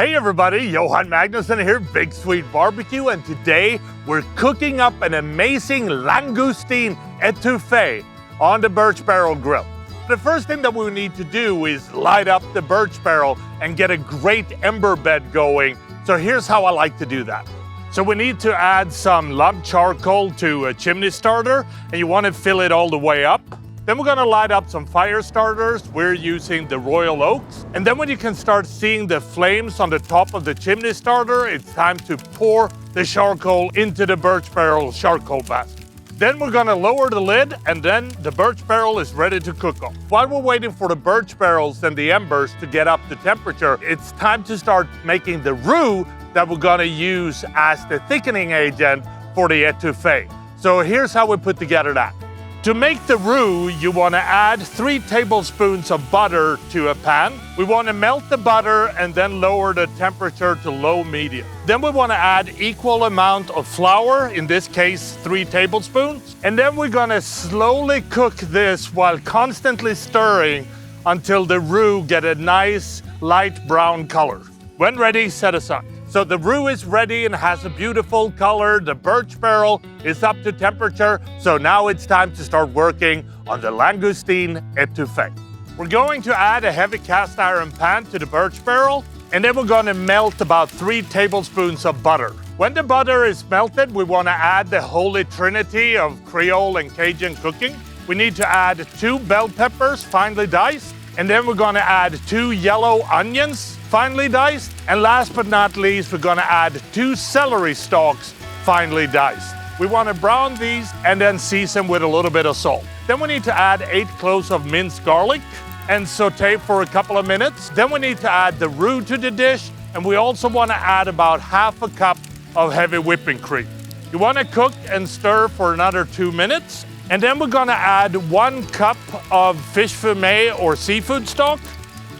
Hey everybody, Johan Magnusson here, Big Swede BBQ, and today we're cooking up an amazing Langoustine étouffée on the Burch Barrel grill. The first thing that we need to do is light up the Burch Barrel and get a great ember bed going. So here's how I like to do that. So we need to add some lump charcoal to a chimney starter, and you want to fill it all the way up. Then we're gonna light up some fire starters. We're using the Royal Oaks. And then when you can start seeing the flames on the top of the chimney starter, it's time to pour the charcoal into the Burch Barrel charcoal basket. Then we're gonna lower the lid, and then the Burch Barrel is ready to cook on. While we're waiting for the Burch Barrels and the embers to get up to temperature, it's time to start making the roux that we're gonna use as the thickening agent for the étouffée. So here's how we put together that. To make the roux, you want to add 3 tablespoons of butter to a pan. We want to melt the butter and then lower the temperature to low medium. Then we want to add equal amount of flour, in this case 3 tablespoons. And then we're going to slowly cook this while constantly stirring until the roux get a nice light brown color. When ready, set aside. So the roux is ready and has a beautiful color. The Burch Barrel is up to temperature. So now it's time to start working on the Langoustine étouffée. We're going to add a heavy cast iron pan to the Burch Barrel, and then we're going to melt about 3 tablespoons of butter. When the butter is melted, we want to add the holy trinity of Creole and Cajun cooking. We need to add 2 bell peppers, finely diced, and then we're going to add 2 yellow onions, finely diced, and last but not least, we're gonna add 2 celery stalks, finely diced. We wanna brown these and then season with a little bit of salt. Then we need to add 8 cloves of minced garlic and saute for a couple of minutes. Then we need to add the roux to the dish, and we also wanna add about ½ a cup of heavy whipping cream. You wanna cook and stir for another 2 minutes, and then we're gonna add 1 cup of fish fumet or seafood stock.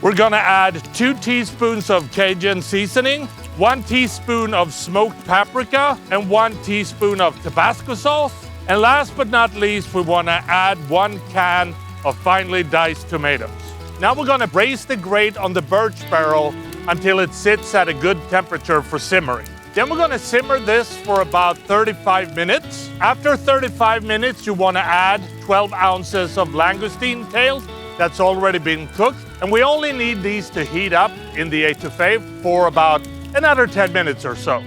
We're gonna add 2 teaspoons of Cajun Seasoning, 1 teaspoon of smoked paprika, and 1 teaspoon of Tabasco sauce. And last but not least, we wanna add 1 can of finely diced tomatoes. Now we're gonna braise the grate on the Burch Barrel until it sits at a good temperature for simmering. Then we're gonna simmer this for about 35 minutes. After 35 minutes, you wanna add 12 ounces of langoustine tails that's already been cooked. And we only need these to heat up in the étouffée for about another 10 minutes or so.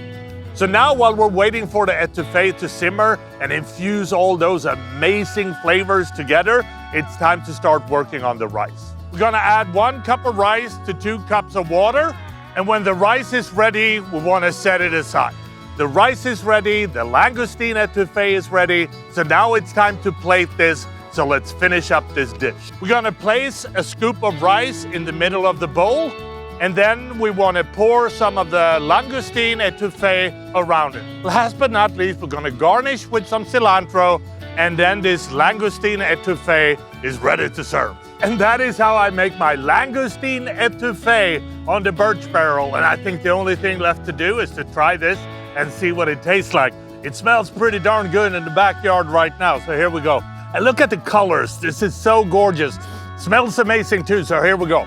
So now while we're waiting for the étouffée to simmer and infuse all those amazing flavors together, it's time to start working on the rice. We're gonna add 1 cup of rice to 2 cups of water. And when the rice is ready, we wanna set it aside. The rice is ready, the langoustine étouffée is ready. So now it's time to plate this. So let's finish up this dish. We're gonna place a scoop of rice in the middle of the bowl, and then we wanna pour some of the langoustine étouffée around it. Last but not least, we're gonna garnish with some cilantro, and then this langoustine étouffée is ready to serve. And that is how I make my langoustine étouffée on the Burch Barrel. And I think the only thing left to do is to try this and see what it tastes like. It smells pretty darn good in the backyard right now, so here we go. And look at the colors. This is so gorgeous. Smells amazing too, so here we go.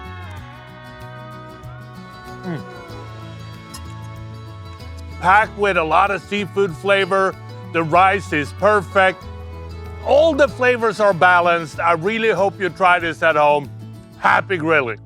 Packed with a lot of seafood flavor. The rice is perfect. All the flavors are balanced. I really hope you try this at home. Happy grilling.